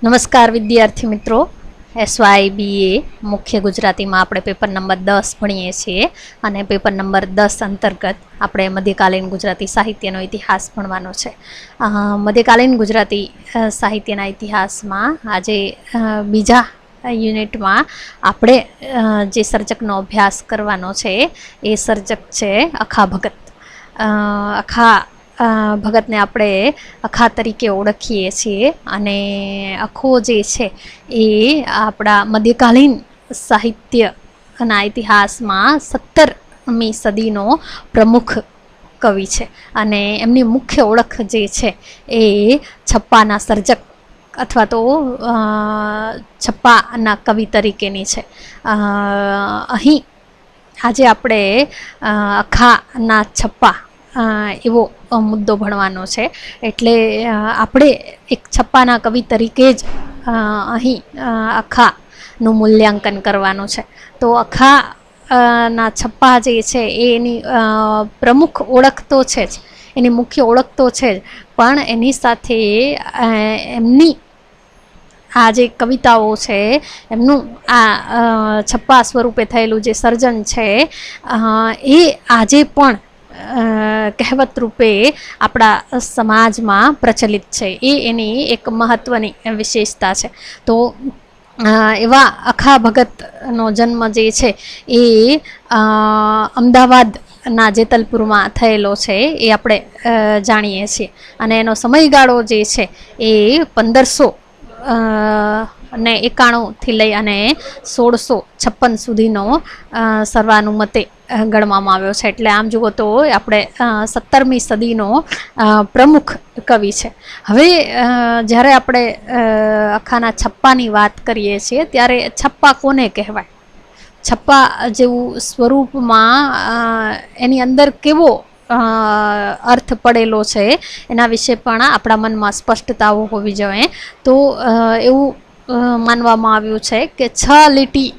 નમસ્કાર વિદ્યાર્થી મિત્રો, SYBA મુખ્ય ગુજરાતીમાં આપણે પેપર નંબર 10 ભણીએ છીએ અને પેપર નંબર 10 અંતર્ગત આપણે મધ્યકાલીન ગુજરાતી સાહિત્યનો ઇતિહાસ ભણવાનો છે. મધ્યકાલીન ગુજરાતી સાહિત્યના ઇતિહાસમાં આજે બીજા યુનિટમાં આપણે જે સર્જકનો અભ્યાસ કરવાનો છે એ સર્જક છે અખા ભગત. અખા ભગતને આપણે અખા તરીકે ઓળખીએ છીએ અને અખો જે છે એ આપણા મધ્યકાલીન સાહિત્યના ઇતિહાસમાં 17મી સદીનો પ્રમુખ કવિ છે અને એમની મુખ્ય ઓળખ જે છે એ છપ્પાના સર્જક અથવા તો છપ્પાના કવિ તરીકેની છે. અહીં આજે આપણે અખાના છપ્પા એવો મુદ્દો ભણવાનો છે, એટલે આપણે એક છપ્પાના કવિ તરીકે જ અહીં અખાનું મૂલ્યાંકન કરવાનું છે. તો અખાના છપ્પા જે છે એની પ્રમુખ ઓળખ તો છે જ, એની મુખ્ય ઓળખ તો છે જ, પણ એની સાથે એમની આ જે કવિતાઓ છે એમનું આ છપ્પા સ્વરૂપે થયેલું જે સર્જન છે એ આજે પણ કહેવત રૂપે આપણા સમાજમાં પ્રચલિત છે. એ એની એક મહત્ત્વની વિશેષતા છે. તો એવા અખા ભગતનો જન્મ જે છે એ અમદાવાદના જેતલપુરમાં થયેલો છે એ આપણે જાણીએ છીએ અને એનો સમયગાળો જે છે એ 1591થી લઈ અને 1656 સુધીનો સર્વાનુમતે ગણવામાં આવ્યો છે. એટલે આમ જુઓ તો આપણે 17મી સદીનો પ્રમુખ કવિ છે. હવે જ્યારે આપણે અખાના છપ્પાની વાત કરીએ છીએ ત્યારે છપ્પા કોને કહેવાય, છપ્પા જેવું સ્વરૂપમાં એની અંદર કેવો અર્થ પડેલો છે એના વિશે પણ આપણા મનમાં સ્પષ્ટતાઓ હોવી જોઈએ. તો એવું માનવામાં આવ્યું છે કે 6 લીટી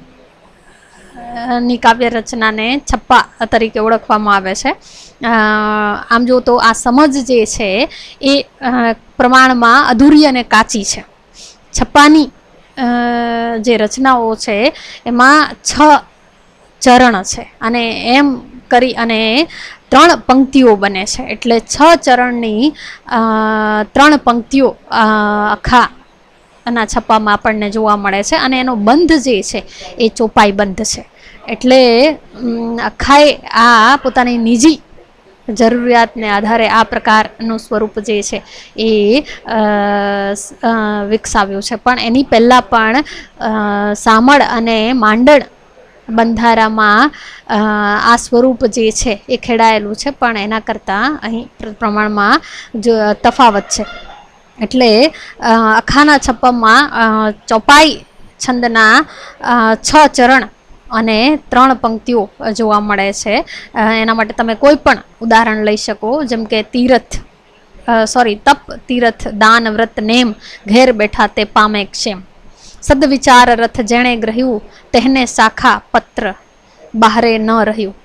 ની કાવ્ય રચનાને છપ્પા તરીકે ઓળખવામાં આવે છે. આમ જો તો આ સમજ જે છે એ પ્રમાણમાં અધૂરી અને કાચી છે. છપ્પાની જે રચનાઓ છે એમાં 6 ચરણ છે અને એમ કરી અને 3 પંક્તિઓ બને છે. એટલે 6 ચરણની 3 પંક્તિઓ અખા ના છપ્પામાં આપણને જોવા મળે છે અને એનો બંધ જે છે એ ચોપાઈ બંધ છે. એટલે અખાએ આ પોતાની નિજી જરૂરિયાતને આધારે આ પ્રકારનું સ્વરૂપ જે છે એ વિકસાવ્યું છે. પણ એની પહેલાં પણ સામળ અને માંડળ બંધારામાં આ સ્વરૂપ જે છે એ ખેડાયેલું છે, પણ એના કરતાં અહીં પ્રમાણમાં તફાવત છે. એટલે અખાના છપ્પામાં ચોપાઈ છંદના 6 ચરણ અને 3 પંક્તિઓ જોવા મળે છે. એના માટે તમે કોઈ પણ ઉદાહરણ લઈ શકો, જેમ કે તપ તીરથ દાન વ્રત નેમ ઘેર બેઠા તે પામે ક્ષેમ. સદવિચાર રથ જેણે ગ્રહ્યું તેને શાખા પત્ર બહારે ન રહ્યું.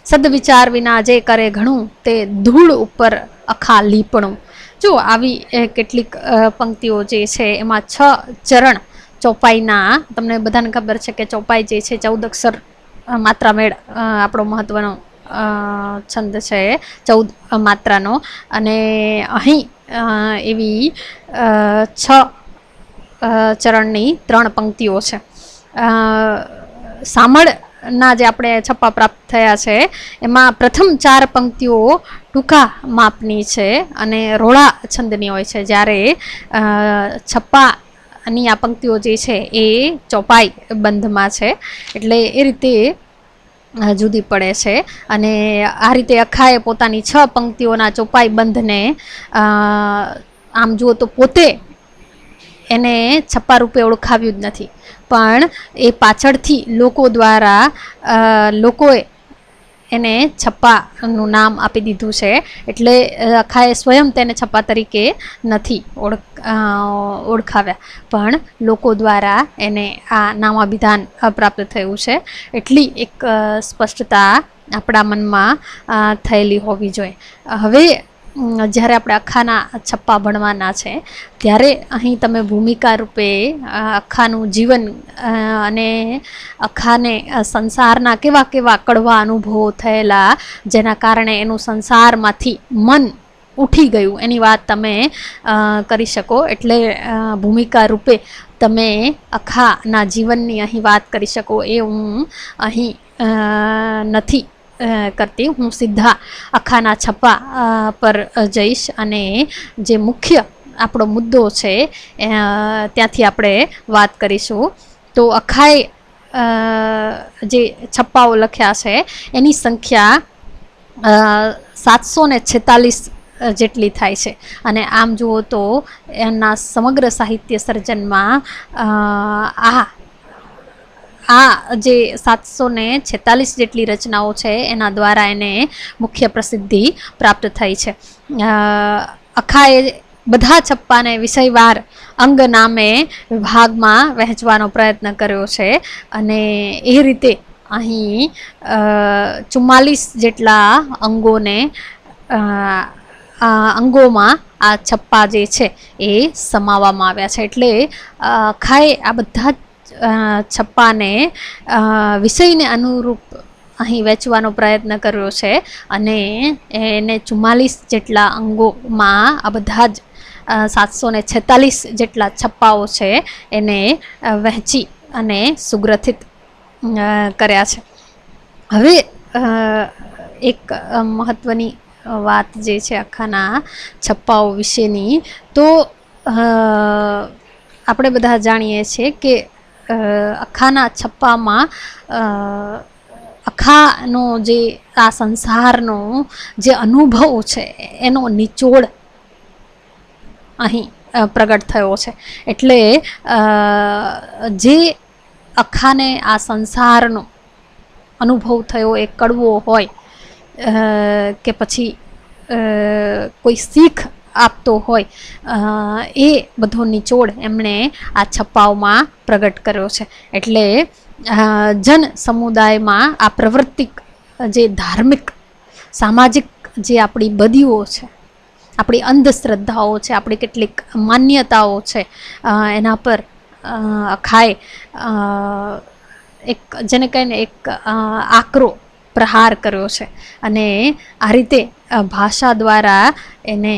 સદવિચાર વિના જે કરે ઘણું તે ધૂળ ઉપર અખા લીપણું. જો આવી કેટલીક પંક્તિઓ જે છે એમાં 6 ચરણ ચોપાઈના, તમને બધાને ખબર છે કે ચોપાઈ જે છે 14 અક્ષર માત્રામેળ આપણો મહત્વનો છંદ છે, 14 માત્રાનો. અને અહીં એવી 6 ચરણની 3 પંક્તિઓ છે. સામળના જે આપણે છપ્પા પ્રાપ્ત થયા છે એમાં પ્રથમ 4 પંક્તિઓ ટૂંકા માપની છે અને રોળા છંદની હોય છે, જ્યારે છપ્પાની આ પંક્તિઓ જે છે એ ચોપાઈ બંધમાં છે. એટલે એ રીતે જુદી પડે છે. અને આ રીતે અખાએ પોતાની 6 પંક્તિઓના ચોપાઈ બંધને આમ જુઓ તો પોતે એને છપ્પા રૂપે ઓળખાવ્યું જ નથી, પણ એ પાછળથી લોકો દ્વારા લોકોએ એને છપ્પાનું નામ આપી દીધું છે. એટલે અખાએ સ્વયં તેને છપ્પા તરીકે નથી ઓળખાવ્યા, પણ લોકો દ્વારા એને આ નામાભિધાન પ્રાપ્ત થયું છે. એટલી એક સ્પષ્ટતા આપણા મનમાં થયેલી હોવી જોઈએ. હવે જ્યારે આપણે અખાના છપ્પા ભણવાના છે ત્યારે અહીં તમે ભૂમિકા રૂપે અખાનું જીવન અને અખાને સંસારના કેવા કેવા કડવા અનુભવો થયેલા જેના કારણે એનું સંસારમાંથી મન ઉઠી ગયું એની વાત તમે કરી શકો. એટલે ભૂમિકા રૂપે તમે અખાના જીવનની અહીં વાત કરી શકો એ હું અહીં નથી કરતી. હું સીધા અખાના છપ્પા પર જઈશ અને જે મુખ્ય આપણો મુદ્દો છે ત્યાંથી આપણે વાત કરીશું. તો અખાએ જે છપ્પાઓ લખ્યા છે એની સંખ્યા 746 જેટલી થાય છે. અને આમ જુઓ તો એના સમગ્ર સાહિત્ય સર્જનમાં આ જે 746 જેટલી રચનાઓ છે એના દ્વારા એને મુખ્ય પ્રસિદ્ધિ પ્રાપ્ત થઈ છે. અખાએ બધા છપ્પાને વિષયવાર અંગ નામે વિભાગમાં વહેંચવાનો પ્રયત્ન કર્યો છે અને એ રીતે અહીં 44 જેટલા અંગોમાં આ છપ્પા જે છે એ સમાવવામાં આવ્યા છે. એટલે અખાએ આ બધા છપ્પાને વિષયને અનુરૂપ અહીં વેચવાનો પ્રયત્ન કર્યો છે અને એને 44 જેટલા અંગોમાં આ બધા જ 746 જેટલા છપ્પાઓ છે એને વહેંચી અને સુગ્રથિત કર્યા છે. હવે એક મહત્ત્વની વાત જે છે અખાના છપ્પાઓ વિશેની, તો આપણે બધા જાણીએ છીએ કે અખાના છપ્પામાં અખાનો જે આ સંસારનો જે અનુભવ છે એનો નિચોડ અહીં પ્રગટ થયો છે. એટલે જે અખાને આ સંસારનો અનુભવ થયો એ કડવો હોય કે પછી કોઈ શીખ આપતો હોય એ બધો નિચોડ એમણે આ છપ્પાઓમાં પ્રગટ કર્યો છે. એટલે જન સમુદાયમાં આ પ્રવૃત્તિક જે ધાર્મિક સામાજિક જે આપણી બદીઓ છે, આપણી અંધશ્રદ્ધાઓ છે, આપણી કેટલીક માન્યતાઓ છે, એના પર અખાએ એક જેને કહીને એક આકરો પ્રહાર કર્યો છે અને આ રીતે ભાષા દ્વારા એને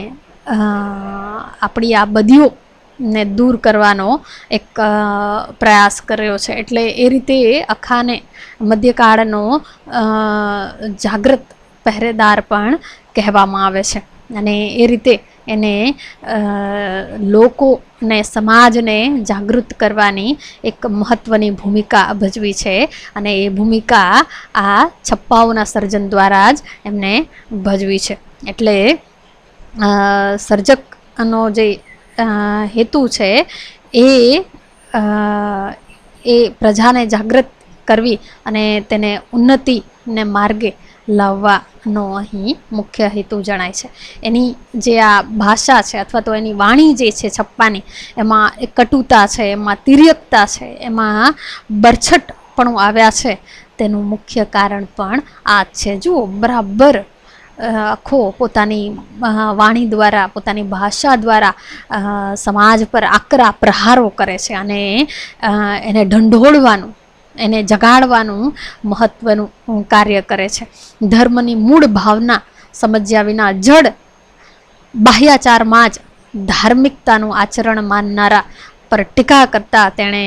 આપણી આ બદીઓને દૂર કરવાનો એક પ્રયાસ કર્યો છે. એટલે એ રીતે અખાને મધ્યકાળનો જાગૃત પહેરેદાર પણ કહેવામાં આવે છે અને એ રીતે એને લોકોને સમાજને જાગૃત કરવાની એક મહત્ત્વની ભૂમિકા ભજવી છે અને એ ભૂમિકા આ છપ્પાઓના સર્જન દ્વારા જ એમને ભજવી છે. એટલે સર્જકનો જે હેતુ છે એ પ્રજાને જાગૃત કરવી અને તેને ઉન્નતિને માર્ગે લાવવાનો અહીં મુખ્ય હેતુ જણાય છે. એની જે આ ભાષા છે અથવા તો એની વાણી જે છે છપ્પાની, એમાં એક કટુતા છે, એમાં તિર્યકતા છે, એમાં બરછટપણું આવ્યા છે. તેનું મુખ્ય કારણ પણ આ જ છે. જુઓ, બરાબર આખો પોતાની વાણી દ્વારા, પોતાની ભાષા દ્વારા સમાજ પર આકરા પ્રહારો કરે છે અને એને ઢંઢોળવાનું, એને જગાડવાનું મહત્ત્વનું કાર્ય કરે છે. ધર્મની મૂળ ભાવના સમજ્યા વિના જડ બાહ્યાચારમાં જ ધાર્મિકતાનું આચરણ માનનારા પર ટીકા કરતા તેણે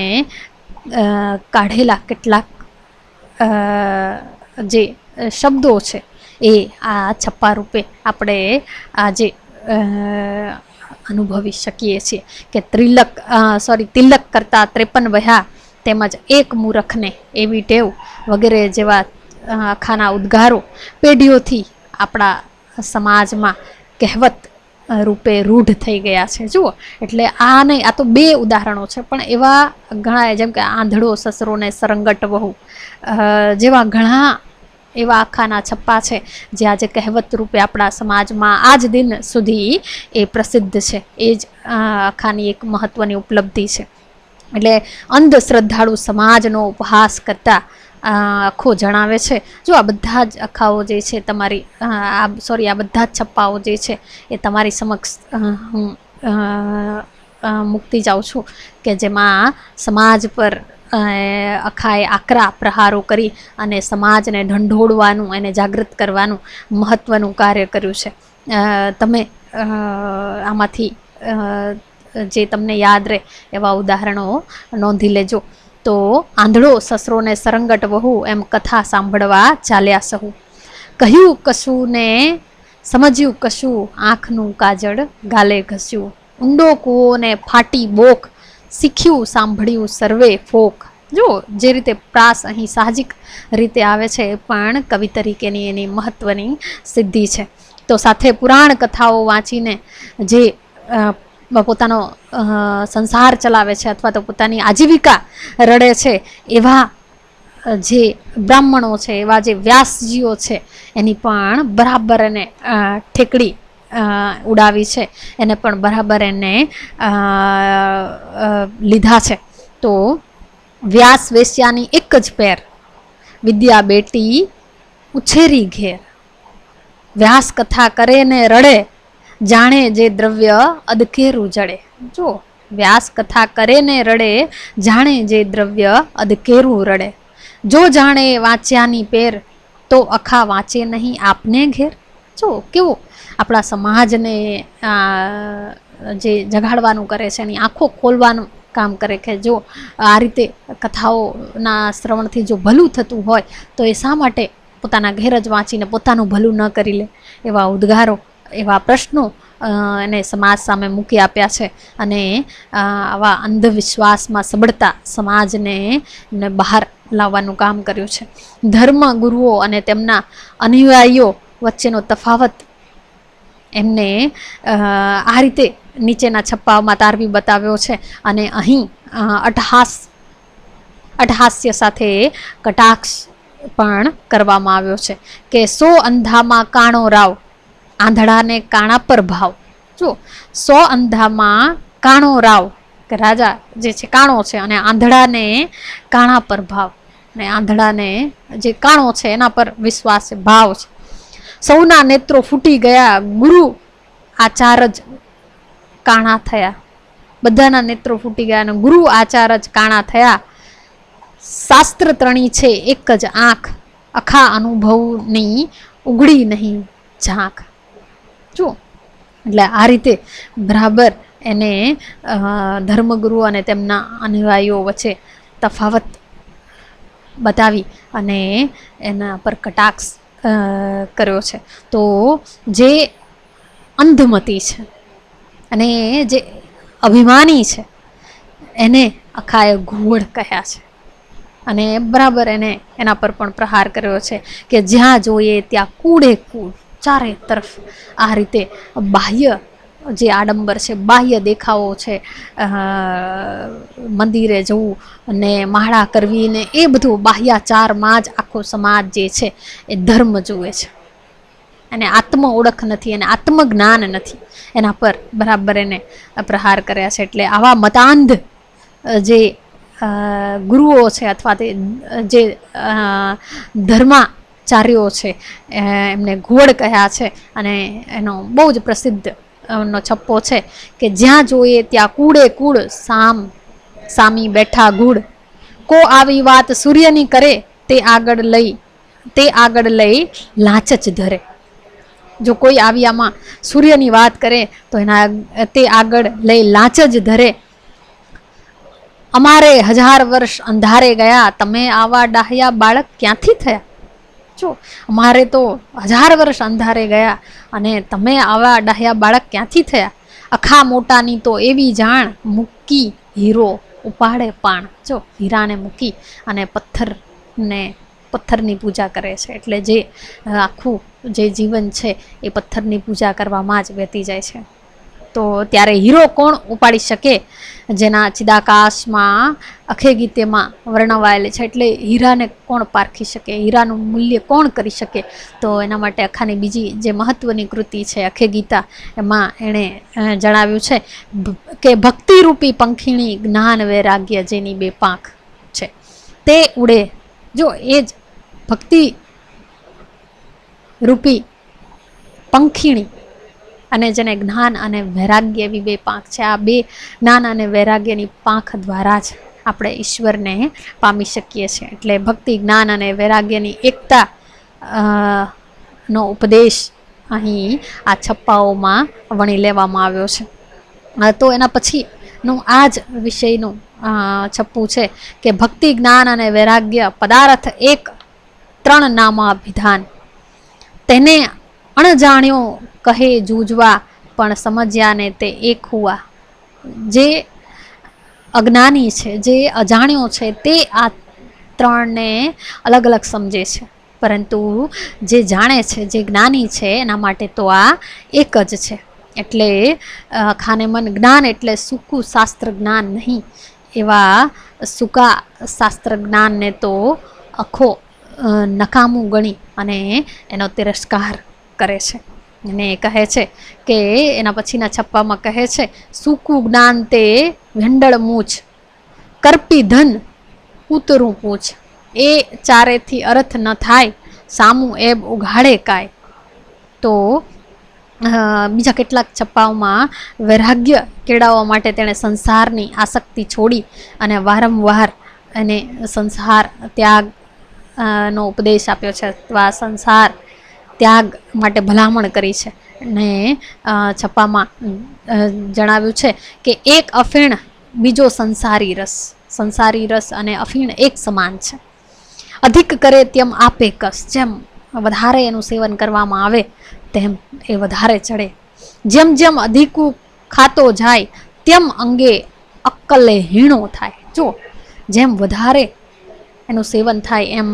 કાઢેલા કેટલાક જે શબ્દો છે એ આ છપ્પા રૂપે આપણે આજે અનુભવી શકીએ છીએ કે તિલક કરતા 53 વહ્યા તેમજ એક મૂરખને એવી ટેવ વગેરે જેવા અખાના ઉદ્ગારો પેઢીઓથી આપણા સમાજમાં કહેવત રૂપે રૂઢ થઈ ગયા છે. જુઓ, એટલે આ નહીં, આ તો 2 ઉદાહરણો છે, પણ એવા ઘણા, જેમ કે આંધળો સસરો ને સરંગટ વહુ જેવા ઘણા એવા અખાના છપ્પા છે જે આજે કહેવત રૂપે આપણા સમાજમાં આજ દિન સુધી એ પ્રસિદ્ધ છે. એ જ અખાની એક મહત્ત્વની ઉપલબ્ધિ છે. એટલે અંધશ્રદ્ધાળુ સમાજનો ઉપહાસ કરતા આખો જણાવે છે. જો આ બધા જ આખાઓ જે છે તમારી આ બધા જ છપ્પાઓ જે છે એ તમારી સમક્ષ હું મૂકતી જાઉં છું, કે જેમાં સમાજ પર અખાએ આકરા પ્રહારો કરી અને સમાજને ઢંઢોળવાનું, એને જાગૃત કરવાનું મહત્ત્વનું કાર્ય કર્યું છે. તમે આમાંથી જે તમને યાદ રહે એવા ઉદાહરણો નોંધી લેજો. તો આંધળો સસરોને સરંગટ વહુ એમ કથા સાંભળવા ચાલ્યા સહુ. કહ્યું કશું ને સમજ્યું કશું, આંખનું કાજળ ગાલે ઘસ્યું. ઊંડો કૂવો ને ફાટી બોક, શીખ્યું સાંભળ્યું સર્વે ફોક. જો જે રીતે પ્રાસ અહીં સાહજિક રીતે આવે છે એ પણ કવિ તરીકેની એની મહત્ત્વની સિદ્ધિ છે. તો સાથે પુરાણ કથાઓ વાંચીને જે પોતાનો સંસાર ચલાવે છે અથવા તો પોતાની આજીવિકા રડે છે એવા જે બ્રાહ્મણો છે, એવા જે વ્યાસજીઓ છે, એની પણ બરાબર એને ઠેકડી ઉડાવી છે, એને પણ બરાબર એને લીધા છે. તો વ્યાસ વેશ્યાની એક જ પેર, વિદ્યા બેટી ઉછેરી ઘેર. વ્યાસ કથા કરે ને રડે, જાણે જે દ્રવ્ય અદકેરું જડે. જો વ્યાસ કથા કરે ને રડે, જાણે જે દ્રવ્ય અદકેરું રડે. જો જાણે વાંચ્યાની પેર, તો અખા વાંચે નહીં આપને ઘેર. જો કેવું આપણા સમાજને જે જગાડવાનું કરે છે, એની આંખો ખોલવાનું કામ કરે, કે જો આ રીતે કથાઓના શ્રવણથી જો ભલું થતું હોય તો એ શા માટે પોતાના ઘેર જ વાંચીને પોતાનું ભલું ન કરી લે. એવા ઉદ્ગારો, એવા પ્રશ્નો એને સમાજ સામે મૂકી આપ્યા છે. અને આવા અંધવિશ્વાસમાં સબળતા સમાજને બહાર લાવવાનું કામ કર્યું છે. ધર્મ ગુરુઓ અને તેમના અનુયાયીઓ વચ્ચેનો તફાવત એમને આ રીતે નીચેના છપ્પાઓમાં તારવી બતાવ્યો છે. અને અહીં અટહાસ્ય સાથે કટાક્ષ પણ કરવામાં આવ્યો છે, કે સો અંધામાં કાણો રાવ, આંધળાને કાણા પર ભાવ. જો 100 અંધામાં કાણો રાવ, કે રાજા જે છે કાણો છે, અને આંધળાને કાણા પર ભાવ. અને આંધળાને જે કાણો છે એના પર વિશ્વાસ છે, ભાવ છે. સૌના નેત્રો ફૂટી ગયા, ગુરુ આચાર જ કાણા થયા. બધાના નેત્રો ફૂટી ગયા અને ગુરુ આચાર જ કાણા થયા. શાસ્ત્ર ત્રણી છે એક જ આંખ, અખા અનુભવની ઉઘડી નહીં ઝાંખ. જો એટલે આ રીતે બરાબર એને ધર્મગુરુ અને તેમના અનુયાયીઓ વચ્ચે તફાવત બતાવી અને એના પર કટાક્ષ કર્યો છે. તો જે અંધમતી છે અને જે અભિમાની છે એને અખાએ ઘુવડ કહ્યા છે. અને બરાબર એને એના પર પણ પ્રહાર કર્યો છે, કે જ્યાં જોઈએ ત્યાં કૂડે કૂડ, ચારે તરફ આ રીતે બાહ્ય જે આડંબર છે, બાહ્ય દેખાવો છે, મંદિરે જવું અને માળા કરવી ને એ બધું બાહ્યાચારમાં જ આખો સમાજ જે છે એ ધર્મ જુએ છે. અને આત્મ ઓળખ નથી, અને આત્મજ્ઞાન નથી, એના પર બરાબર એને પ્રહાર કર્યા છે. એટલે આવા મતાંધ જે ગુરુઓ છે અથવા તે જે ધર્માચાર્યો છે એમને ઘુવડ કહ્યા છે. અને એનો બહુ જ પ્રસિદ્ધ નો છપ્પો છે, કે જ્યાં જોઈએ ત્યાં કૂડે કૂડ, સામી બેઠા ગુડ. કો આવી વાત સૂર્યની કરે, તે આગળ લઈ લાંચ જ ધરે. જો કોઈ આવી આમાં સૂર્યની વાત કરે તો તે આગળ લઈ લાંચ જ ધરે. અમારે 1000 વર્ષ અંધારે ગયા, તમે આવા ડાહ્યા બાળક ક્યાંથી થયા. જો અમારે તો 1000 વર્ષ અંધારે ગયા અને તમે આવા ડાહ્યા બાળક ક્યાંથી થયા. અખા મોટાની તો એવી જાણ, મૂકી હીરો ઉપાડે પાણ. જો હીરાને મૂકી અને પથ્થરની પૂજા કરે છે. એટલે જે આખું જે જીવન છે એ પથ્થરની પૂજા કરવામાં જ વ્યતી જાય છે. તો ત્યારે હીરો કોણ ઉપાડી શકે, જેના ચિદાકાશમાં અખે ગીતેમાં વર્ણવાયેલ છે. એટલે હીરાને કોણ પારખી શકે, હીરાનું મૂલ્ય કોણ કરી શકે. તો એના માટે અખાની બીજી જે મહત્ત્વની કૃતિ છે અખે ગીતા, એમાં એણે જણાવ્યું છે કે ભક્તિરૂપી પંખીણી જ્ઞાન વૈરાગ્ય જેની 2 પાંખ છે, તે ઉડે જો એ જ ભક્તિ રૂપી પંખીણી અને જેને જ્ઞાન અને વૈરાગ્ય એવી બે પાંખ છે, આ બે જ્ઞાન અને વૈરાગ્યની પાંખ દ્વારા જ આપણે ઈશ્વરને પામી શકીએ છીએ. એટલે ભક્તિ, જ્ઞાન અને વૈરાગ્યની એકતા નો ઉપદેશ અહીં આ છપ્પાઓમાં વણી લેવામાં આવ્યો છે. તો એના પછીનું આ જ વિષયનું છપ્પું છે કે ભક્તિ, જ્ઞાન અને વૈરાગ્ય પદાર્થ એક, ત્રણ નામાભિધાન. તેને અણજાણ્યો કહે જૂજવા, પણ સમજ્યા ને તે એક હુઆ. જે અજ્ઞાની છે, જે અજાણ્યો છે, તે આ ત્રણને અલગ અલગ સમજે છે, પરંતુ જે જાણે છે, જે જ્ઞાની છે, એના માટે તો આ એક જ છે. એટલે ખાનેમન જ્ઞાન એટલે સૂકું શાસ્ત્ર જ્ઞાન નહીં, એવા સૂકા શાસ્ત્ર જ્ઞાનને તો આખો નકામું ગણી અને એનો તિરસ્કાર કરે છે. અને કહે છે કે એના પછીના છપ્પામાં કહે છે, સૂકું જ્ઞાન તે વેંડળ મૂછ, કરપી ધન ઉતરું પૂછ. એ ચારેથી અર્થ ન થાય, સામું એબ ઉઘાડે કાય. તો બીજા કેટલાક છપ્પાઓમાં વૈરાગ્ય કેળવવા માટે તેણે સંસારની આસક્તિ છોડી અને વારંવાર એને સંસાર ત્યાગ નો ઉપદેશ આપ્યો છે, અથવા સંસાર ત્યાગ માટે ભલામણ કરી છે. અને છપ્પામાં જણાવ્યું છે કે એક અફીણ, બીજો સંસારી રસ. સંસારી રસ અને અફીણ એક સમાન છે. અધિક કરે તેમ આપે કસ. જેમ વધારે એનું સેવન કરવામાં આવે તેમ એ વધારે ચડે. જેમ જેમ અધિકું ખાતો જાય તેમ અંગે અક્કલે હીણો થાય. જો જેમ વધારે એનું સેવન થાય એમ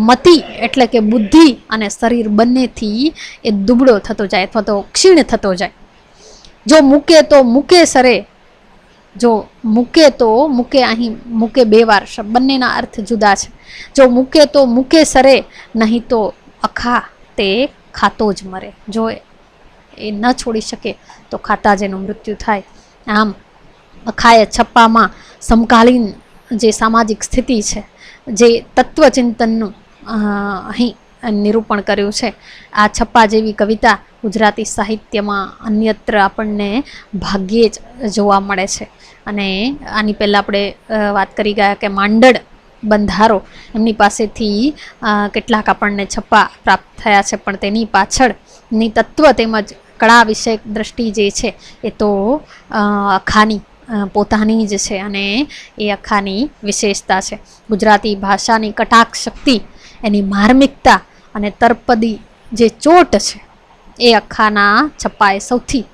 મતિ એટલે કે બુદ્ધિ અને શરીર બંનેથી એ દુબળો થતો જાય અથવા તો ક્ષીણ થતો જાય. જો મૂકે તો મૂકે સરે. જો મૂકે તો મૂકે, અહીં મૂકે બે વાર, બંનેના અર્થ જુદા છે. જો મૂકે તો મૂકે સરે, નહીં તો અખા તે ખાતો જ મરે. જો એ ન છોડી શકે તો ખાતા જ એનું મૃત્યુ થાય. આમ અખાએ છપ્પામાં સમકાલીન જે સામાજિક સ્થિતિ છે, જે તત્વચિંતનનું અહીં નિરૂપણ કર્યું છે. આ છપ્પા જેવી કવિતા ગુજરાતી સાહિત્યમાં અન્યત્ર આપણને ભાગ્યે જ જોવા મળે છે. અને આની પહેલાં આપણે વાત કરી ગયા કે માંડળ બંધારો, એમની પાસેથી કેટલાક આપણને છપ્પા પ્રાપ્ત થયા છે, પણ તેની પાછળની તત્વ તેમજ કળા વિષયક દ્રષ્ટિ જે છે એ તો અખાની પોતાની જ છે અને એ અખાની વિશેષતા છે. ગુજરાતી ભાષાની કટાક્ષ શક્તિ, એની માર્મિકતા અને તર્પદી જે ચોટ છે એ અખાના છપ્પાએ સૌથી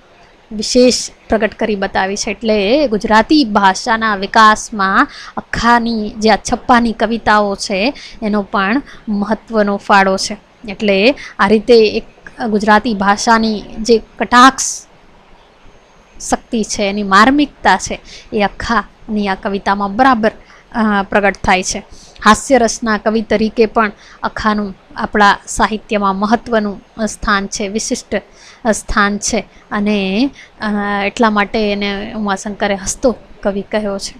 વિશેષ પ્રગટ કરી બતાવી છે. એટલે ગુજરાતી ભાષાના વિકાસમાં અખાની જે આ છપ્પાની કવિતાઓ છે એનો પણ મહત્વનો ફાળો છે. એટલે આ રીતે એક ગુજરાતી ભાષાની જે કટાક્ષ શક્તિ છે, એની માર્મિકતા છે, એ અખાની આ કવિતામાં બરાબર પ્રગટ થાય છે. હાસ્યરસના કવિ તરીકે પણ અખાનું આપણા સાહિત્યમાં મહત્વનું સ્થાન છે, વિશિષ્ટ સ્થાન છે. અને એટલા માટે એને ઉમાશંકરે હસતો કવિ કહ્યો છે.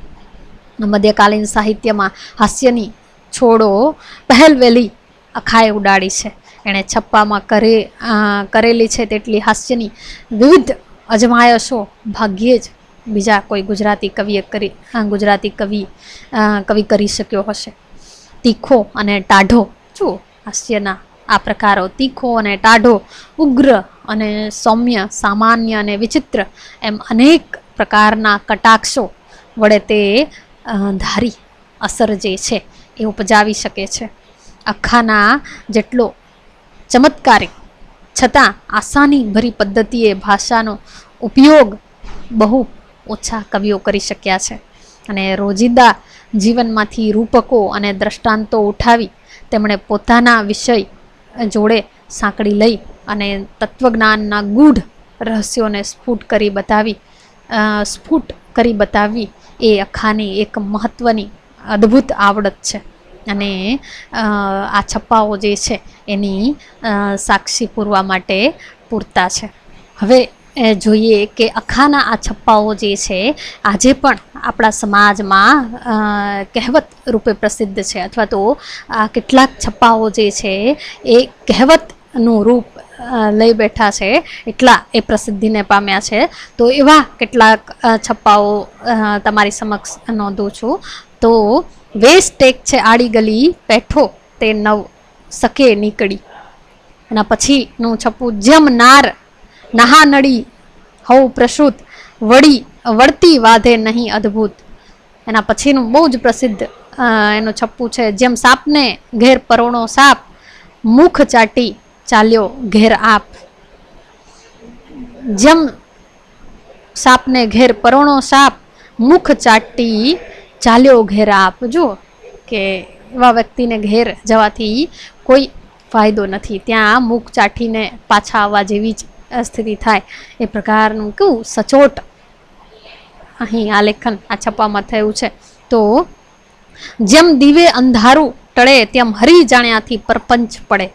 મધ્યકાલીન સાહિત્યમાં હાસ્યની છોડો પહેલવેલી અખાએ ઉડાડી છે. એણે છપ્પામાં કરેલી છે તેટલી હાસ્યની વિવિધ અજમાયશો ભાગ્યે જ બીજા કોઈ ગુજરાતી કવિ કરી શક્યો હશે. તીખો અને ટાઢો, જો હાસ્યના આ પ્રકારો તીખો અને ટાઢો, ઉગ્ર અને સૌમ્ય, સામાન્ય અને વિચિત્ર, એમ અનેક પ્રકારના કટાક્ષો વડે તે ધારી અસર જે છે એ ઉપજાવી શકે છે. અખાના જેટલો ચમત્કારિક છતાં આસાની ભરી પદ્ધતિએ ભાષાનો ઉપયોગ બહુ ઓછા કવિઓ કરી શક્યા છે. અને રોજિંદા જીવનમાંથી રૂપકો અને દ્રષ્ટાંતો ઉઠાવી તેમણે પોતાના વિષય જોડે સાંકળી લઈ અને તત્વજ્ઞાનના ગૂઢ રહસ્યોને સ્ફુટ કરી બતાવવી એ અખાની એક મહત્ત્વની અદ્ભુત આવડત છે. અને આ છપ્પાઓ જે છે એની સાક્ષી પૂરવા માટે પૂરતા છે. હવે જોઈએ કે અખાના આ છપ્પાઓ જે છે આજે પણ આપણા સમાજમાં કહેવત રૂપે પ્રસિદ્ધ છે, અથવા તો આ કેટલાક છપ્પાઓ જે છે એ કહેવતનું રૂપ લઈ બેઠા છે, એટલા એ પ્રસિદ્ધિને પામ્યા છે. તો એવા કેટલાક છપ્પાઓ તમારી સમક્ષ નોંધું છું. તો વેશ ટેક છે આડી ગલી, પેઠો તે નવ સકે નીકળી. એના પછીનું છપ્પું, જેમ નાર નહા નડી હવ પ્રસૂત, વળી વળતી વાધે નહીં અદ્ભુત. એના પછીનું બહુ જ પ્રસિદ્ધ એનું છપ્પું છે, જેમ સાપને ઘેર પરોણો સાપ, મુખ ચાટી ચાલ્યો ઘેર આપ. જેમ સાપને ઘેર પરોણો સાપ, મુખ ચાટી ચાલ્યો ઘેર આપ. જો કે એવા વ્યક્તિને ઘેર જવાથી કોઈ ફાયદો નથી, ત્યાં મુખ ચાટીને પાછા આવવા જેવી જ સ્થિતિ થાય. એ પ્રકારનું કેવું સચોટ અહીં આલેખન આ છપ્પામાં થયું છે. તો જેમ દીવે અંધારું ટળે, તેમ હરી જાણ્યાથી પરપંચ પડે.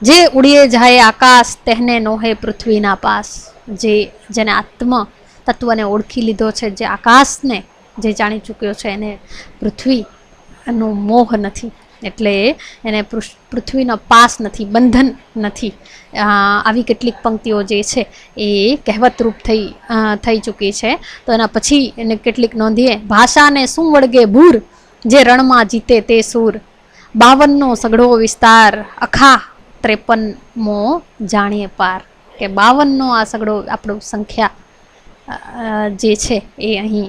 જે ઉડીએ જાય આકાશ, તેને નોહે પૃથ્વીના પાસ. જેને આત્મ તત્વને ઓળખી લીધો છે, જે આકાશને જે જાણી ચૂક્યો છે, એને પૃથ્વીનો મોહ નથી, એટલે એને પૃથ્વીનો પાસ નથી, બંધન નથી. આવી કેટલીક પંક્તિઓ જે છે એ કહેવતરૂપ થઈ ચૂકી છે. તો એના પછી એને કેટલીક નોંધીએ. ભાષાને શું વળગે ભૂર, જે રણમાં જીતે તે સૂર. 52નો સઘળો વિસ્તાર, અખા 53મો જાણીએ પાર. કે 52નો આ સઘળો આપણું સંખ્યા જે છે એ અહીં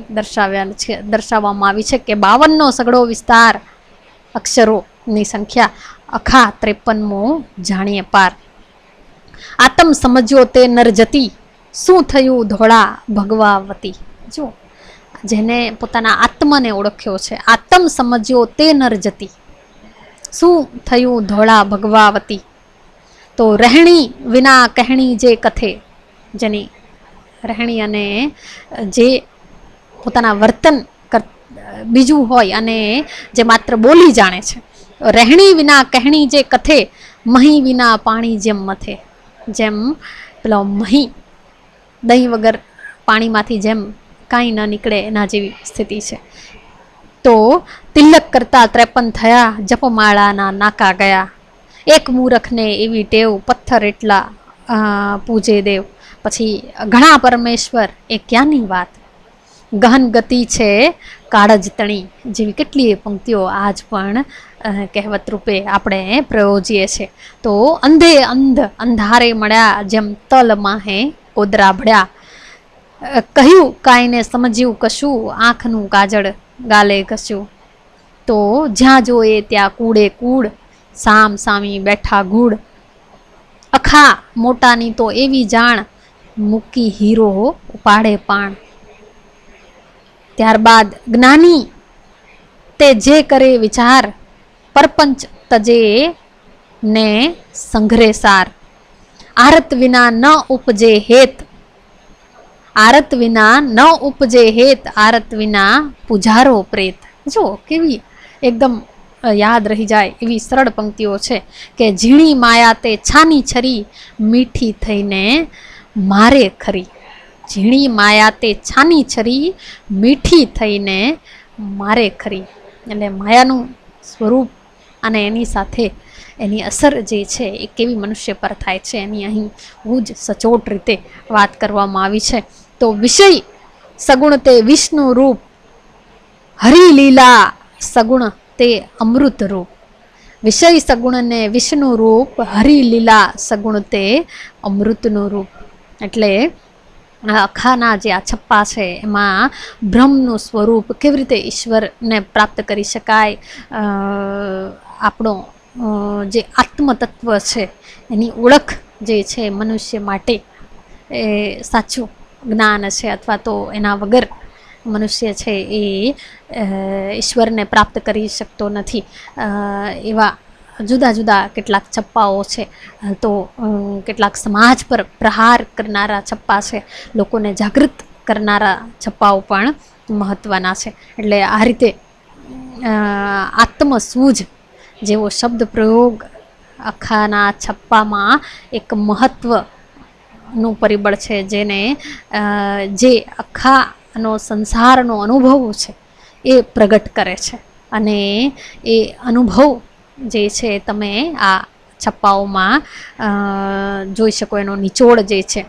દર્શાવવામાં આવી છે કે 52નો સઘળો વિસ્તાર, અક્ષરોની સંખ્યા, અખા 53મો જાણીએ પાર. આતમ સમજ્યો તે નરજતી, શું થયું ધોળા ભગવાવતી. જો જેને પોતાના આત્મને ઓળખ્યો છે, આતમ સમજ્યો તે નરજતી, શું થયું ધોળા ભગવાવતી. તો રહેણી વિના કહેણી જે કથે, જેની રહેણી અને જે પોતાના વર્તન બીજું હોય અને જે માત્ર બોલી જાણે છે. રહેણી વિના કહેણી જે કથે, મહી વિના પાણી જેમ મથે. જેમ પેલો મહી દહીં વગર પાણીમાંથી જેમ કાંઈ ન નીકળે એના જેવી સ્થિતિ છે. તો તિલક કરતા 53 થયા, જપમાળાના નાકા ગયા. એક મૂરખને એવી ટેવ, પથ્થર એટલા પૂજે દેવ. પછી ઘણા પરમેશ્વર એ ક્યાંની વાત, ગહન ગતિ છે કાળજ તણી. જેવી કેટલીય પંક્તિઓ આજ પણ કહેવત રૂપે આપણે પ્રયોજીએ છીએ. તો અંધે અંધ અંધારે મળ્યા, જેમ તલ માહે કોદરા ભળ્યા. કહ્યું કાંઈને સમજ્યું કશું, આંખનું કાજળ ગાલે ઘસ્યું. તો જ્યાં જોઈએ ત્યાં કૂડે કૂડ, સામ સામી બેઠા ગૂડ. અખા મોટાની તો એવી જાણ, મૂકી હીરો ઉપાડે પાણ. ત્યારબાદ જ્ઞાની તે જે કરે વિચાર, પરપંચ તજે ને સંઘરે સાર. આરત વિના ન ઉપજે હેત, આરત વિના ન ઉપજે હેત, આરત વિના પૂજારો પ્રેત. જો કેવી એકદમ યાદ રહી જાય એવી સરળ પંક્તિઓ છે કે ઝીણી માયા તે છાની છરી, મીઠી થઈને મારે ખરી. ઝીણી માયા તે છાની છરી, મીઠી થઈને મારે ખરી. એટલે માયાનું સ્વરૂપ અને એની સાથે એની અસર જે છે એ કેવી મનુષ્ય પર થાય છે એની અહીં બહુ જ સચોટ રીતે વાત કરવામાં આવી છે. તો વિષય સગુણ તે વિષ્ણુ રૂપ, હરિલીલા સગુણ તે અમૃત રૂપ. વિષય સગુણ ને વિષ્ણુ રૂપ, હરિલીલા સગુણ તે અમૃતનું રૂપ. એટલે અખાના જે આ છપ્પા છે એમાં બ્રહ્મનું સ્વરૂપ કેવી રીતે ઈશ્વરને પ્રાપ્ત કરી શકાય, આપણો જે આત્મતત્વ છે એની ઓળખ જે છે મનુષ્ય માટે એ સાચું જ્ઞાન છે, અથવા તો એના વગર મનુષ્ય છે એ ઈશ્વરને પ્રાપ્ત કરી શકતો નથી. એવા જુદા જુદા કેટલાક છપ્પાઓ છે. તો કેટલાક સમાજ પર પ્રહાર કરનારા છપ્પા છે, લોકોને જાગૃત કરનારા છપ્પાઓ પણ મહત્ત્વના છે. એટલે આ રીતે આત્મસૂઝ જેવો શબ્દ પ્રયોગ અખાના છપ્પામાં એક મહત્ત્વ નું પરિબળ છે, જેને જે આખાનો સંસારનો અનુભવ છે એ પ્રગટ કરે છે. અને એ અનુભવ જે છે તમે આ છપ્પાઓમાં જોઈ શકો. એનો નિચોડ જે છે,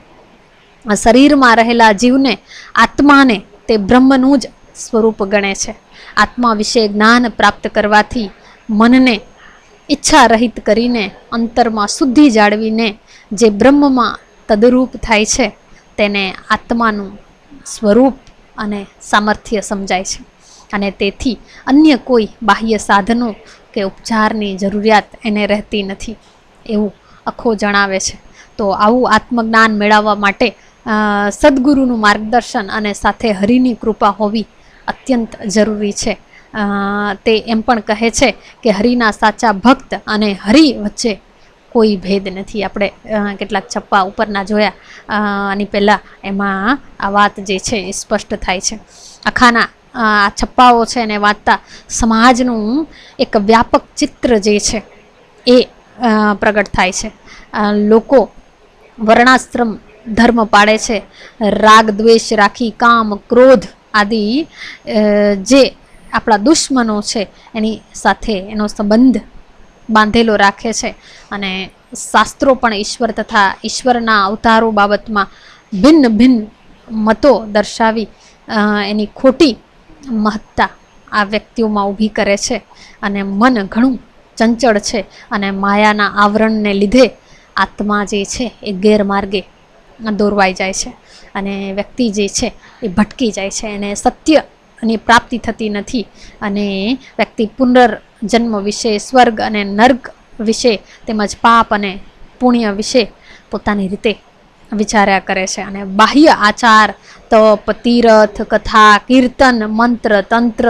શરીરમાં રહેલા જીવને, આત્માને તે બ્રહ્મનું જ સ્વરૂપ ગણે છે. આત્મા વિશે જ્ઞાન પ્રાપ્ત કરવાથી મનને ઈચ્છા રહિત કરીને અંતરમાં શુદ્ધિ જાળવીને જે બ્રહ્મમાં તદરૂપ થાય છે તેને આત્માનું સ્વરૂપ અને સામર્થ્ય સમજાય છે. અને તેથી અન્ય કોઈ બાહ્ય સાધનો કે ઉપચારની જરૂરિયાત એને રહેતી નથી એવું અખો જણાવે છે. તો આવું આત્મજ્ઞાન મેળવવા માટે સદગુરુનું માર્ગદર્શન અને સાથે હરિની કૃપા હોવી અત્યંત જરૂરી છે. તે એમ પણ કહે છે કે હરિના સાચા ભક્ત અને હરિ વચ્ચે કોઈ ભેદ નથી. આપણે કેટલાક છપ્પા ઉપરના જોયા આની પહેલાં, એમાં આ વાત જે છે એ સ્પષ્ટ થાય છે. આખાના આ છપ્પાઓ છે એને વાંચતા સમાજનું એક વ્યાપક ચિત્ર જે છે એ પ્રગટ થાય છે. લોકો વર્ણાશ્રમ ધર્મ પાળે છે. રાગ દ્વેષ રાખી કામ ક્રોધ આદિ જે આપણા દુશ્મનો છે એની સાથે એનો સંબંધ બાંધેલો રાખે છે. અને શાસ્ત્રો પણ ઈશ્વર તથા ઈશ્વરના અવતારો બાબતમાં ભિન્ન ભિન્ન મતો દર્શાવી એની ખોટી મહત્તા આ વ્યક્તિઓમાં ઊભી કરે છે. અને મન ઘણું ચંચળ છે અને માયાના આવરણને લીધે આત્મા જે છે એ ગેરમાર્ગે દોરવાઈ જાય છે અને વ્યક્તિ જે છે એ ભટકી જાય છે. એને સત્યની પ્રાપ્તિ થતી નથી અને વ્યક્તિ પુનર્જન્મ વિશે, સ્વર્ગ અને નર્ક વિશે તેમજ પાપ અને પુણ્ય વિશે પોતાની રીતે વિચાર્યા કરે છે. અને બાહ્ય આચાર, તપ, તીર્થ, કથા, કીર્તન, મંત્ર, તંત્ર,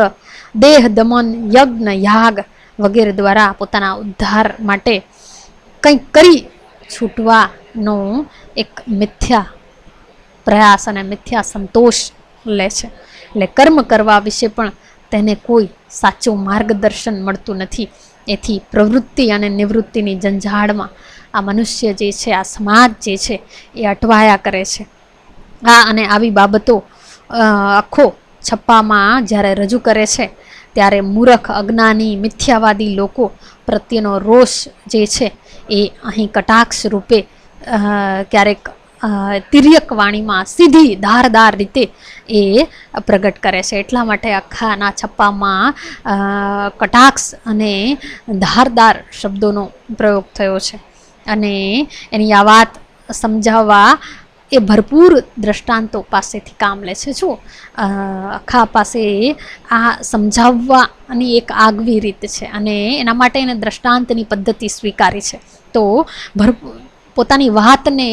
દેહ દમન, યજ્ઞ, યાગ વગેરે દ્વારા પોતાના ઉદ્ધાર માટે કંઈક કરી છૂટવાનો એક મિથ્યા પ્રયાસ અને મિથ્યા સંતોષ લે છે. એટલે કર્મ કરવા વિશે પણ તેને કોઈ સાચું માર્ગદર્શન મળતું નથી. એથી પ્રવૃત્તિ અને નિવૃત્તિની જંજાળમાં આ મનુષ્ય જે છે, આ સમાજ જે છે એ અટવાયા કરે છે. અને આવી બાબતો આખો છપ્પામાં જ્યારે રજૂ કરે છે ત્યારે મૂર્ખ, અજ્ઞાની, મિથ્યાવાદી લોકો પ્રત્યેનો રોષ જે છે એ અહીં કટાક્ષ રૂપે ક્યારેક તિર્યક વાણીમાં સીધી ધારદાર રીતે એ પ્રગટ કરે છે. એટલા માટે આખાના છપ્પામાં કટાક્ષ અને ધારદાર શબ્દોનો પ્રયોગ થયો છે. અને એની આ વાત સમજાવવા એ ભરપૂર દ્રષ્ટાંતો પાસેથી કામ લે છે. જો આખા પાસે આ સમજાવવાની એક આગવી રીત છે અને એના માટે એને દ્રષ્ટાંતની પદ્ધતિ સ્વીકારી છે. તો પોતાની વાતને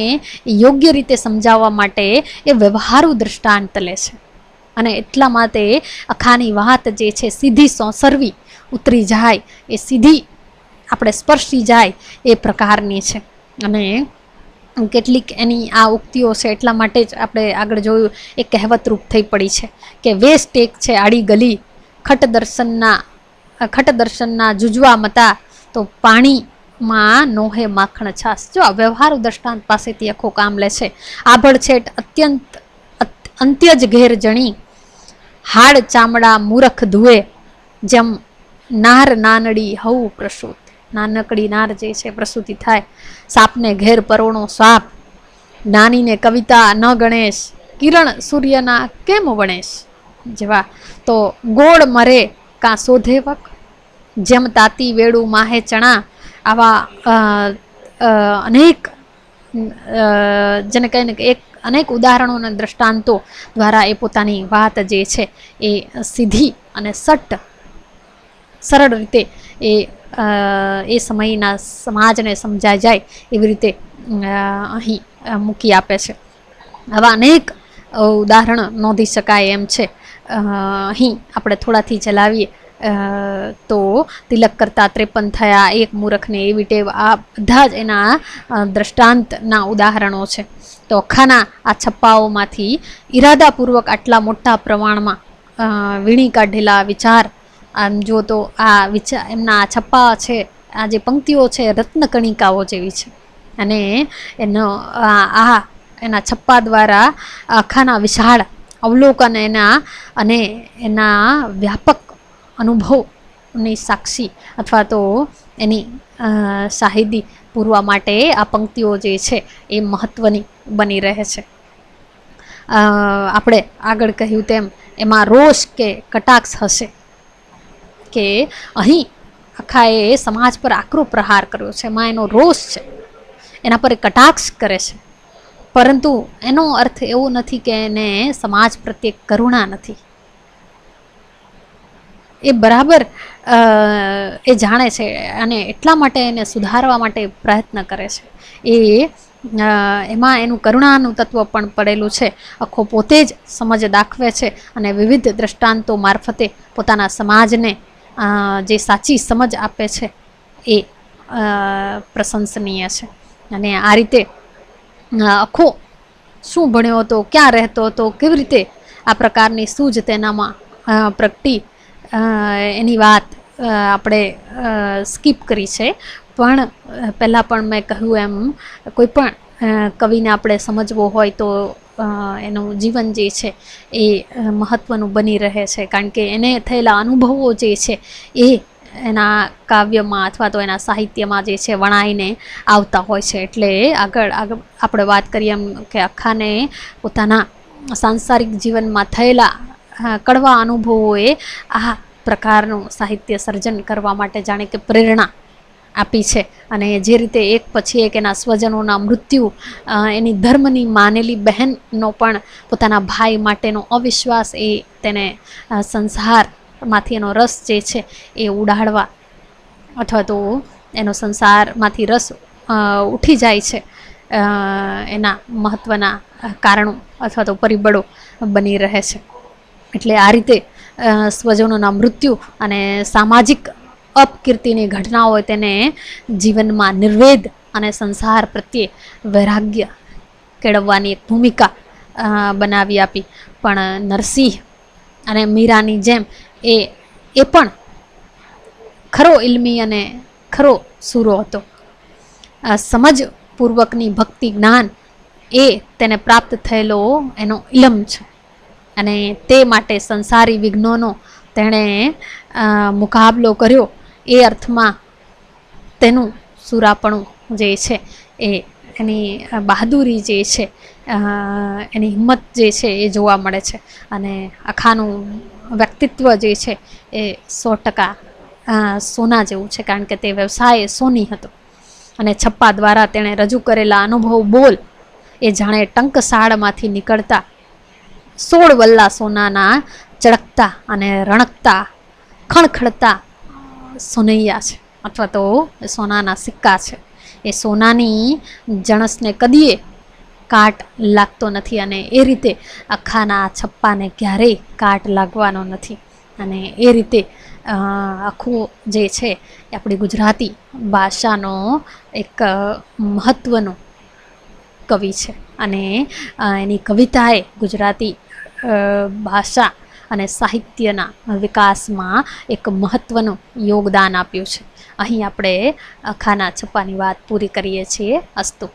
યોગ્ય રીતે સમજાવવા માટે એ વ્યવહારુ દ્રષ્ટાંત લે છે. અને એટલા માટે આખાની વાત જે છે સીધી સોંસરવી ઉતરી જાય, એ સીધી આપણે સ્પર્શી જાય એ પ્રકારની છે. અને કેટલીક એની આ ઉક્તિઓ છે એટલા માટે જ આપણે આગળ જોયું એ કહેવતરૂપ થઈ પડી છે કે વેસ્ટ એક છે આડી ગલી, ખટ દર્શનના જુજવા મતા, તો પાણીમાં નોહે માખણ છાસ. જો આ વ્યવહારુ દ્રષ્ટાંત પાસેથી આખો કામ લે છે. આભળછેટ અંત્ય જ ઘેર જણી, હાડ ચામડા મૂરખ ધુએ, જેમ નાર નાનડી હવું પ્રસૂત. નાનકડી નાર જે છે પ્રસૂતિ થાય. સાપને ઘેર પરોણો સાપ, જ્ઞાનીને કવિતા ન ગણેશ, કિરણ સૂર્યના કેમ વણેશ. જેવા તો ગોળ મરે કાં શોધેવક, જેમ તાતી વેડું માહે ચણા. આવા અનેક જેને કહીને કે અનેક ઉદાહરણો અને દ્રષ્ટાંતો દ્વારા એ પોતાની વાત જે છે એ સીધી અને સરળ રીતે એ સમયના સમાજને સમજાઈ જાય એવી રીતે અહીં મૂકી આપે છે. આવા અનેક ઉદાહરણ નોંધી શકાય એમ છે. અહીં આપણે થોડાથી ચલાવીએ તો તિલક કરતા 53 થયા, એક મૂર્ખને એવી ટેવ, આ બધા જ એના દ્રષ્ટાંતના ઉદાહરણો છે. તો અખાના આ છપ્પાઓમાંથી ઈરાદાપૂર્વક આટલા મોટા પ્રમાણમાં વીણી કાઢેલા વિચાર, આમ જો તો આ વિચાર એમના આ છપ્પા છે, આ જે પંક્તિઓ છે રત્નકણિકાઓ જેવી છે. અને એનો એના છપ્પા દ્વારા અખાના વિશાળ અવલોકન અને એના વ્યાપક અનુભવની સાક્ષી અથવા તો એની શાહિદી પૂરવા માટે આ પંક્તિઓ જે છે એ મહત્ત્વની બની રહે છે. આપણે આગળ કહ્યું તેમ એમાં રોષ કે કટાક્ષ હશે કે અહીં અખાએ સમાજ પર આકરો પ્રહાર કર્યો છે, એમાં એનો રોષ છે, એના પર કટાક્ષ કરે છે, પરંતુ એનો અર્થ એવો નથી કે એને સમાજ પ્રત્યે કરુણા નથી. એ બરાબર એ જાણે છે અને એટલા માટે એને સુધારવા માટે પ્રયત્ન કરે છે. એમાં એનું કરુણાનું તત્વ પણ પડેલું છે. અખો પોતે જ સમજ દાખવે છે અને વિવિધ દ્રષ્ટાંતો મારફતે પોતાના સમાજને જે સાચી સમજ આપે છે એ પ્રશંસનીય છે. અને આ રીતે અખો શું ભણ્યો હતો, ક્યાં રહેતો હતો, કેવી રીતે આ પ્રકારની સૂઝ તેનામાં પ્રગટી, એની વાત આપણે સ્કીપ કરી છે. પણ પહેલાં પણ મેં કહ્યું એમ કોઈ પણ કવિને આપણે સમજવો હોય તો એનું જીવન જે છે એ મહત્ત્વનું બની રહે છે, કારણ કે એને થયેલા અનુભવો જે છે એ એના કાવ્યમાં અથવા તો એના સાહિત્યમાં જે છે વણાઈને આવતા હોય છે. એટલે આગળ આપણે વાત કરીએ એમ કે અખાને પોતાના સાંસારિક જીવનમાં થયેલા કડવા અનુભવોએ આ પ્રકારનું સાહિત્ય સર્જન કરવા માટે જાણે કે પ્રેરણા આપી છે. અને જે રીતે એક પછી એક એના સ્વજનોના મૃત્યુ, એની ધર્મની માનેલી બહેનનો પણ પોતાના ભાઈ માટેનો અવિશ્વાસ, એ તેને સંસારમાંથી એનો રસ જે છે એ ઉડાડવા અથવા તો એનો સંસારમાંથી રસ ઉઠી જાય છે, એના મહત્ત્વના કારણો અથવા તો પરિબળો બની રહે છે. એટલે આ રીતે સ્વજનોના મૃત્યુ અને સામાજિક અપકીર્તિની ઘટનાઓ તેને જીવનમાં નિર્વેદ અને સંસાર પ્રત્યે વૈરાગ્ય કેળવવાની એક ભૂમિકા બનાવી આપી. પણ નરસિંહ અને મીરાની જેમ એ પણ ખરો ઇલ્મી અને ખરો સૂરો હતો. સમજપૂર્વકની ભક્તિ જ્ઞાન એ તેને પ્રાપ્ત થયેલો એનો ઇલમ છે, અને તે માટે સંસારી વિઘ્નોનો તેણે મુકાબલો કર્યો. એ અર્થમાં તેનું સુરાપણું જે છે એ એની બહાદુરી જે છે, એની હિંમત જે છે એ જોવા મળે છે. અને અખાનું વ્યક્તિત્વ જે છે એ 100% સોના જેવું છે, કારણ કે તે વ્યવસાય સોની હતો. અને છપ્પા દ્વારા તેણે રજૂ કરેલા અનુભવ બોલ એ જાણે ટંકશાળમાંથી નીકળતા 16 વલ્લા સોનાના ચળકતા અને રણકતા ખણખણતા સોનૈયા છે, અથવા તો સોનાના સિક્કા છે. એ સોનાની જણસને કદીએ કાટ લાગતો નથી, અને એ રીતે અખાના છપ્પાને ક્યારેય કાટ લાગવાનો નથી. અને એ રીતે આખું જે છે એ આપણી ગુજરાતી ભાષાનો એક મહત્ત્વનો કવિ છે. અને એની કવિતાએ ગુજરાતી ભાષા અને સાહિત્યના વિકાસમાં એક મહત્ત્વનું યોગદાન આપ્યું છે. અહીં આપણે અખાના છપ્પાની વાત પૂરી કરીએ છીએ. અસ્તુ.